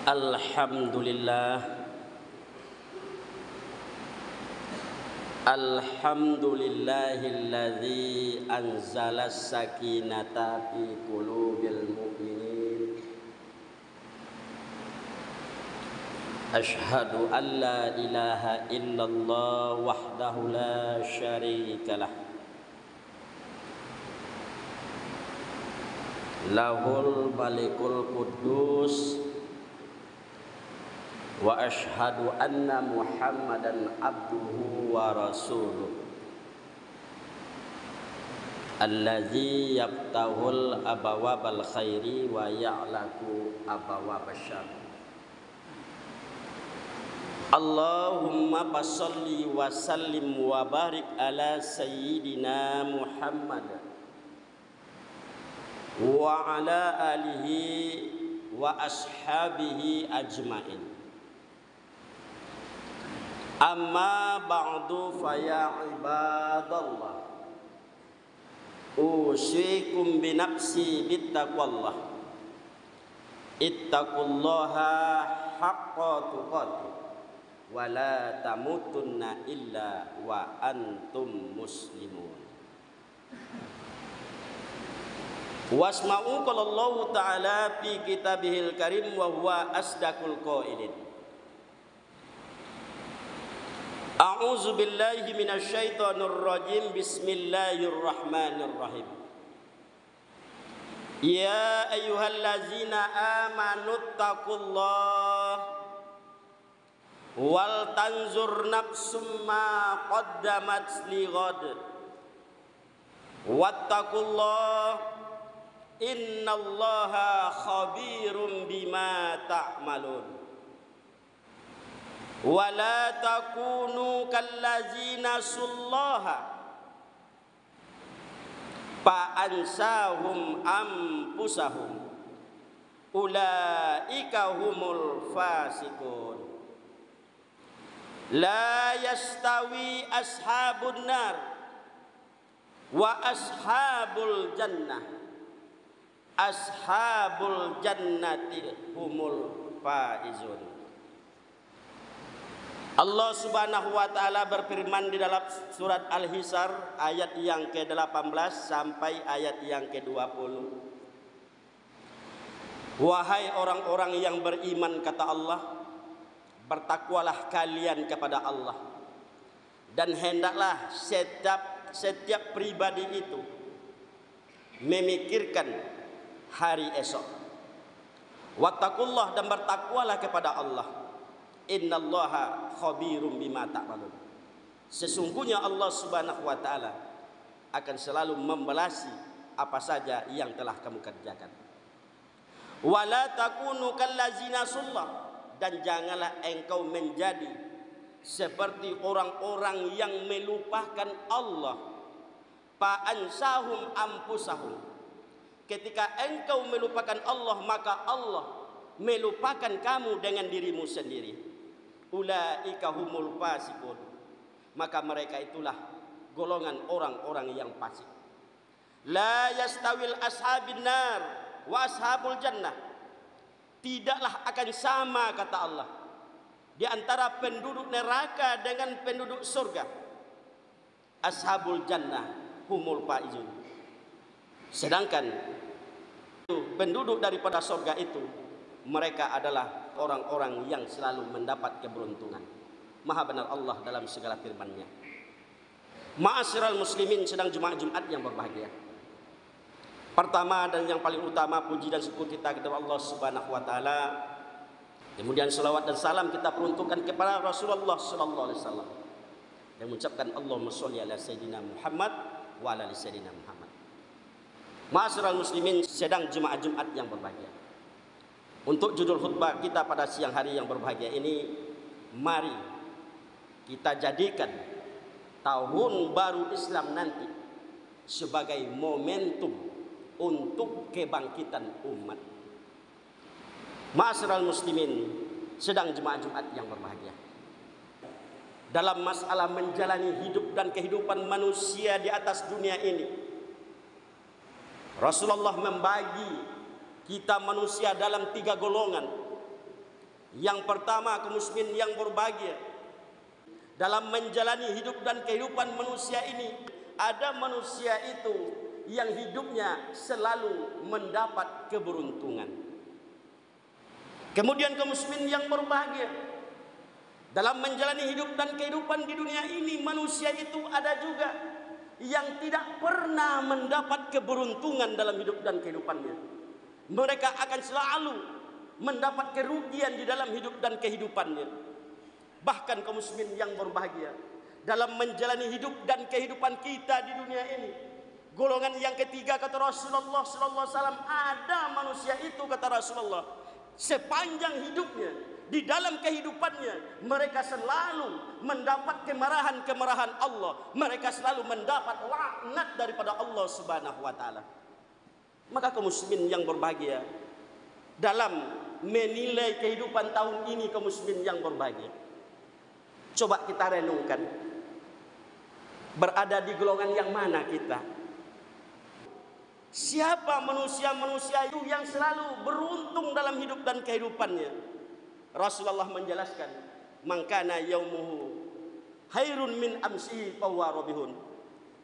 Alhamdulillah. Alhamdulillahilladzi anzala sakinata fi qulubil mu'minin. Ashhadu an la ilaha illallah wahdahu la syarika lah. Lahul malikul quddus. Wa ashhadu anna Muhammadan abduhu wa rasuluh allazi yaftahul abawabal khairi wa ya'laku abawabasy syarr. Allahumma fasholli wa sallim wa barik ala sayyidina Muhammad wa ala alihi wa ashabihi ajmain. Amma ba'du fa ya ibadallah, usikum bi nafsi bittaqwallah. Ittaqullaha haqqa tuqatih wa la tamutunna illa wa antum muslimun. Wasma'u qala Allah ta'ala fi kitabihil karim wa huwa asdaqul qailin. A'udzu billahi minasy syaithanir rajim. Bismillahirrahmanirrahim. Ya ayyuhallazina amanu taqullaha wal tanzur nafsum ma qaddamat lighad wattaqullaha innallaha khabirum bima ta'malun. Wala takunu kallazina sullaha fa'ansahum anfusahum ulaika humul fasikun. La yastawi ashabun nar wa ashabul jannah. Ashabul jannati humul faizun. Allah Subhanahu wa taala berfirman di dalam surat Al-Hisr ayat yang ke-18 sampai ayat yang ke-20. Wahai orang-orang yang beriman, kata Allah, bertakwalah kalian kepada Allah, dan hendaklah setiap pribadi itu memikirkan hari esok. Wattaqullah, dan bertakwalah kepada Allah. Innallaha khabirum bima ta'malun. Sesungguhnya Allah Subhanahu wa taala akan selalu membalasi apa saja yang telah kamu kerjakan. Wala takunu kallazina sullah, dan janganlah engkau menjadi seperti orang-orang yang melupakan Allah. Fa'ansahum anfusahum. Ketika engkau melupakan Allah, maka Allah melupakan kamu dengan dirimu sendiri. Ulaika humul fasikun, maka mereka itulah golongan orang-orang yang fasik. La yastawil ashabin nar wa ashabul jannah. Tidaklah akan sama, kata Allah, di antara penduduk neraka dengan penduduk surga. Ashabul jannah humul faizun. Sedangkan penduduk daripada surga itu, mereka adalah orang-orang yang selalu mendapat keberuntungan. Maha benar Allah dalam segala firman-Nya. Ma'asyiral muslimin, sedang Jumat yang berbahagia. Pertama dan yang paling utama, puji dan syukur kita kepada Allah Subhanahu wa taala. Kemudian selawat dan salam kita peruntukkan kepada Rasulullah sallallahu alaihi wasallam, dan mengucapkan Allahumma sholli ala sayyidina Muhammad wa ala ali sayyidina Muhammad. Ma'asyiral muslimin, sedang Jumat yang berbahagia. Untuk judul khutbah kita pada siang hari yang berbahagia ini, mari kita jadikan tahun baru Islam nanti sebagai momentum untuk kebangkitan umat. Ma'asyiral muslimin, sedang Jumat yang berbahagia. Dalam masalah menjalani hidup dan kehidupan manusia di atas dunia ini, Rasulullah membagi kita manusia dalam 3 golongan. Yang pertama, kaum muslimin yang berbahagia, dalam menjalani hidup dan kehidupan manusia ini, ada manusia itu yang hidupnya selalu mendapat keberuntungan. Kemudian kaum muslimin yang berbahagia, dalam menjalani hidup dan kehidupan di dunia ini, manusia itu ada juga yang tidak pernah mendapat keberuntungan dalam hidup dan kehidupannya. Mereka akan selalu mendapat kerugian di dalam hidup dan kehidupannya. Bahkan kaum muslimin yang berbahagia, dalam menjalani hidup dan kehidupan kita di dunia ini, golongan yang ketiga, kata Rasulullah sallallahu alaihi wasallam, ada manusia itu, kata Rasulullah, sepanjang hidupnya, di dalam kehidupannya, mereka selalu mendapat kemarahan-kemarahan Allah. Mereka selalu mendapat laknat daripada Allah Subhanahu wa taala. Maka kaum muslimin yang berbahagia, dalam menilai kehidupan tahun ini, kaum muslimin yang berbahagia, coba kita renungkan, berada di golongan yang mana kita? Siapa manusia-manusia itu yang selalu beruntung dalam hidup dan kehidupannya? Rasulullah menjelaskan, "Man kana yaumuhu hairun min amsihi fahuwa rabihun."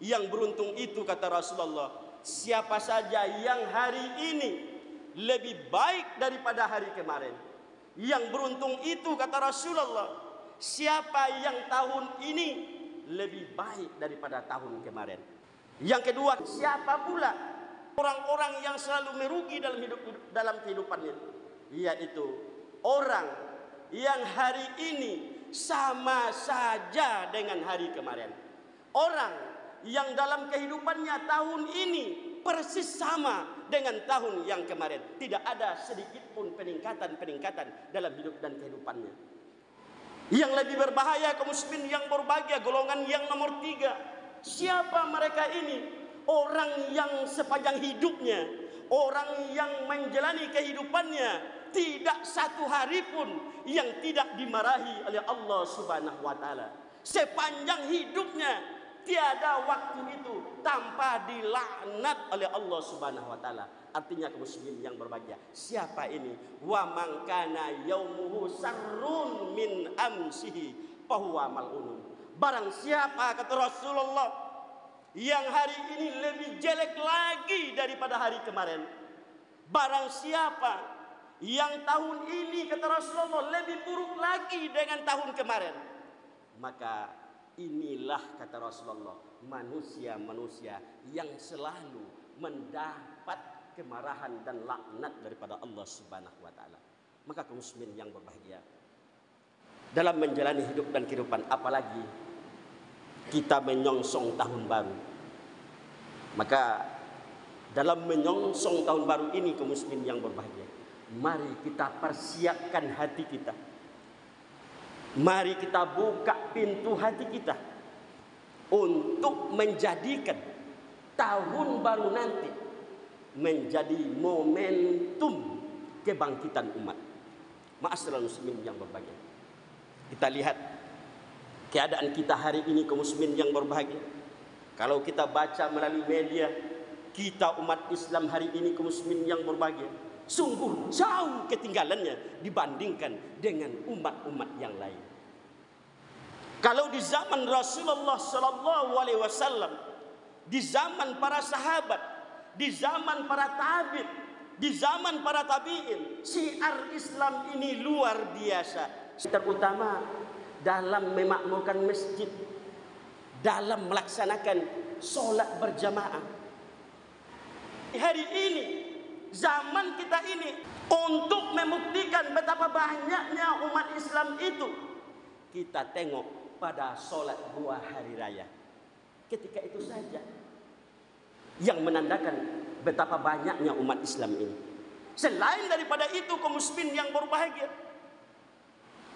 Yang beruntung itu, kata Rasulullah, siapa saja yang hari ini lebih baik daripada hari kemarin. Yang beruntung itu, kata Rasulullah, siapa yang tahun ini lebih baik daripada tahun kemarin. Yang kedua, siapa pula orang-orang yang selalu merugi dalam kehidupannya? Yaitu orang yang hari ini sama saja dengan hari kemarin. Orang yang dalam kehidupannya tahun ini persis sama dengan tahun yang kemarin. Tidak ada sedikit pun peningkatan dalam hidup dan kehidupannya. Yang lebih berbahaya, kaum muslimin yang berbahagia, golongan yang nomor 3. Siapa mereka ini? Orang yang sepanjang hidupnya, orang yang menjalani kehidupannya, tidak satu hari pun yang tidak dimarahi oleh Allah Subhanahu wa taala. Sepanjang hidupnya tiada waktu itu tanpa dilaknat oleh Allah Subhanahu wa taala. Artinya kaum muslimin yang berbahagia, siapa ini? Wa man kana yaumuhu sarrun min amsihi fahuwa mal'unun. Barang siapa, kata Rasulullah, yang hari ini lebih jelek lagi daripada hari kemarin. Barang siapa yang tahun ini, kata Rasulullah, lebih buruk lagi dengan tahun kemarin, maka inilah, kata Rasulullah, manusia-manusia yang selalu mendapat kemarahan dan laknat daripada Allah Subhanahu wa taala. Maka kaum muslimin yang berbahagia, dalam menjalani hidup dan kehidupan, apalagi kita menyongsong tahun baru, maka dalam menyongsong tahun baru ini, kaum muslimin yang berbahagia, mari kita persiapkan hati kita. Mari kita buka pintu hati kita untuk menjadikan tahun baru nanti menjadi momentum kebangkitan umat. Ma'asyiral muslimin yang berbahagia, kita lihat keadaan kita hari ini, kaum muslimin yang berbahagia. Kalau kita baca melalui media, kita umat Islam hari ini, kaum muslimin yang berbahagia, sungguh jauh ketinggalannya dibandingkan dengan umat-umat yang lain. Kalau di zaman Rasulullah sallallahu alaihi wasallam, di zaman para sahabat, di zaman para tabi'in, di zaman para tabi'in, syiar Islam ini luar biasa. Terutama dalam memakmurkan masjid, dalam melaksanakan solat berjamaah. Hari ini, zaman kita ini, untuk membuktikan betapa banyaknya umat Islam itu, kita tengok pada solat 2 hari raya. Ketika itu saja yang menandakan betapa banyaknya umat Islam ini. Selain daripada itu, kaum muslimin yang berbahagia,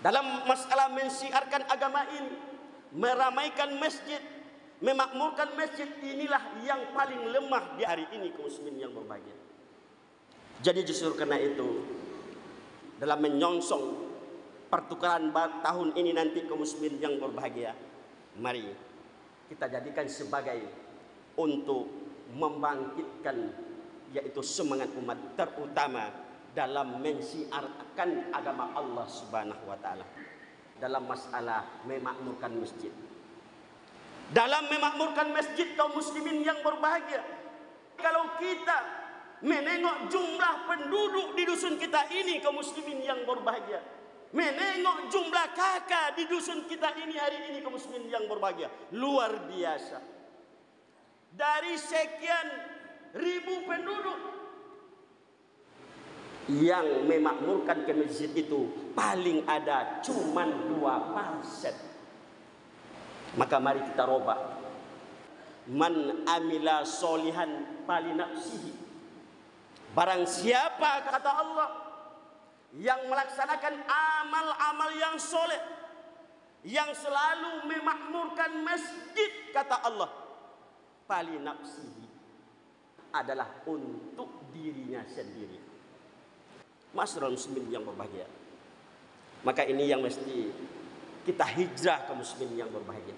dalam masalah mensiarkan agama ini, meramaikan masjid, memakmurkan masjid, inilah yang paling lemah di hari ini, kaum muslimin yang berbahagia. Jadi justru karena itu, dalam menyongsong pertukaran tahun ini nanti, kaum muslimin yang berbahagia, mari kita jadikan sebagai untuk membangkitkan, yaitu semangat umat, terutama dalam mensiarkan agama Allah Subhanahu wa taala, dalam masalah memakmurkan masjid. Dalam memakmurkan masjid kaum muslimin yang berbahagia, kalau kita menengok jumlah penduduk di dusun kita ini kaum muslimin yang berbahagia, menengok jumlah kakak di dusun kita ini hari ini kaum muslimin yang berbahagia, luar biasa. Dari sekian ribu penduduk yang memakmurkan ke masjid itu paling ada cuman 2%. Maka mari kita robah. Man amila solihan fali nafsihi. Barang siapa, kata Allah, yang melaksanakan amal-amal yang soleh, yang selalu memakmurkan masjid, kata Allah, fali nafsihi, adalah untuk dirinya sendiri. Masyarul muslimin yang berbahagia. Maka ini yang mesti kita hijrah ke muslimin yang berbahagia.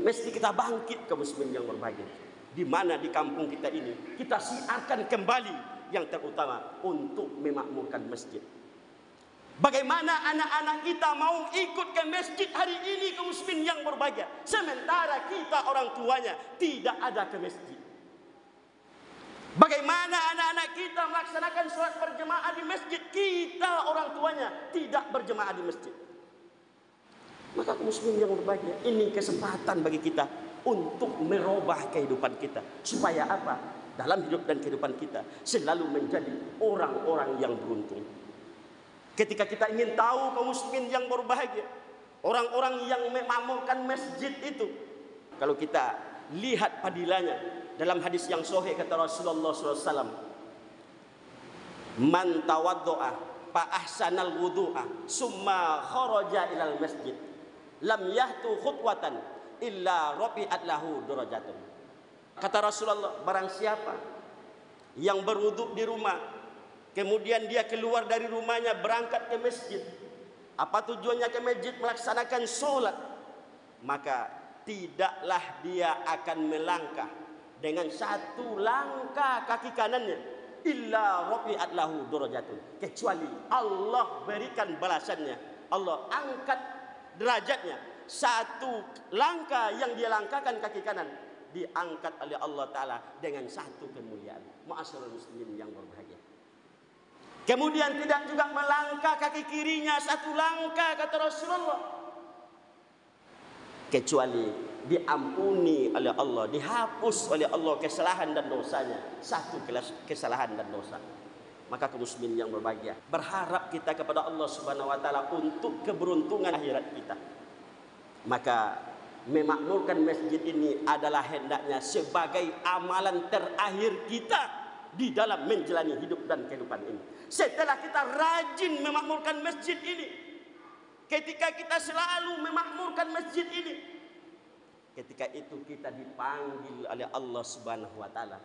Mesti kita bangkit ke muslimin yang berbahagia. Di mana di kampung kita ini kita siarkan kembali yang terutama untuk memakmurkan masjid. Bagaimana anak-anak kita mau ikut ke masjid hari ini ke muslimin yang berbahagia, sementara kita orang tuanya tidak ada ke masjid. Bagaimana anak-anak kita melaksanakan sholat berjemaah di masjid, kita orang tuanya tidak berjemaah di masjid. Maka muslimin yang berbahagia, ini kesempatan bagi kita untuk merubah kehidupan kita. Supaya apa? Dalam hidup dan kehidupan kita selalu menjadi orang-orang yang beruntung. Ketika kita ingin tahu kaum muslimin yang berbahagia, orang-orang yang memakmurkan masjid itu, kalau kita lihat padilanya dalam hadis yang sahih kata Rasulullah SAW, man tawaddo'a fa ahsanal wudu'a summa kharaja ilal masjid lam yahtu khutwatan illa rafi'at lahu darajatun. Kata Rasulullah, barang siapa yang berwudu di rumah, kemudian dia keluar dari rumahnya berangkat ke masjid. Apa tujuannya ke masjid? Melaksanakan sholat. Maka tidaklah dia akan melangkah dengan satu langkah kaki kanannya illa rafi'at lahu darajatun, kecuali Allah berikan balasannya, Allah angkat derajatnya. Satu langkah yang dia langkahkan kaki kanan diangkat oleh Allah Ta'ala dengan satu kemuliaan. Ma'asyiral muslimin yang berbahagia. Kemudian tidak juga melangkah kaki kirinya satu langkah kata Rasulullah, kecuali diampuni oleh Allah, dihapus oleh Allah kesalahan dan dosanya, satu kesalahan dan dosa. Maka kaum muslimin yang berbahagia, berharap kita kepada Allah Subhanahu wa taala untuk keberuntungan akhirat kita. Maka memakmurkan masjid ini adalah hendaknya sebagai amalan terakhir kita di dalam menjalani hidup dan kehidupan ini. Setelah kita rajin memakmurkan masjid ini, ketika kita selalu memakmurkan masjid ini, ketika itu kita dipanggil oleh Allah Subhanahu wa taala,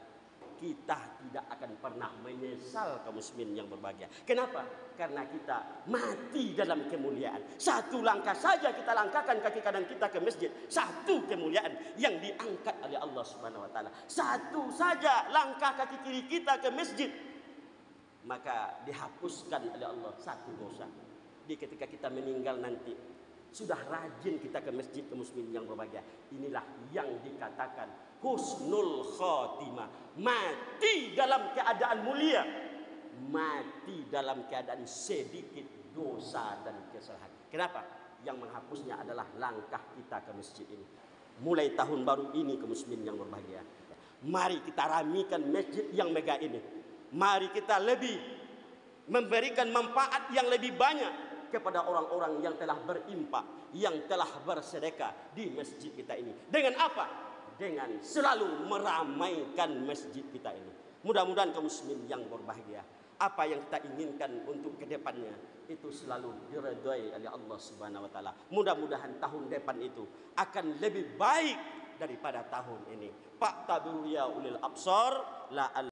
kita tidak akan pernah menyesal kaum muslimin yang berbahagia. Kenapa? Karena kita mati dalam kemuliaan. Satu langkah saja kita langkahkan kaki kanan kita ke masjid, satu kemuliaan yang diangkat oleh Allah Subhanahu wa taala. Satu saja langkah kaki kiri kita ke masjid, maka dihapuskan oleh Allah satu dosa. Di ketika kita meninggal nanti, sudah rajin kita ke masjid kaum muslimin yang berbahagia. Inilah yang dikatakan husnul khotimah, mati dalam keadaan mulia, mati dalam keadaan sedikit dosa dan kesalahan. Kenapa? Yang menghapusnya adalah langkah kita ke masjid ini. Mulai tahun baru ini kaum muslimin yang berbahagia, mari kita ramikan masjid yang megah ini. Mari kita lebih memberikan manfaat yang lebih banyak kepada orang-orang yang telah berinfak, yang telah bersedekah di masjid kita ini. Dengan apa? Dengan selalu meramaikan masjid kita ini. Mudah-mudahan kaum muslimin yang berbahagia, apa yang kita inginkan untuk kedepannya itu selalu diridhai oleh Allah Subhanahu wa taala. Mudah-mudahan tahun depan itu akan lebih baik daripada tahun ini. Fa'tabiru ya ulil absar la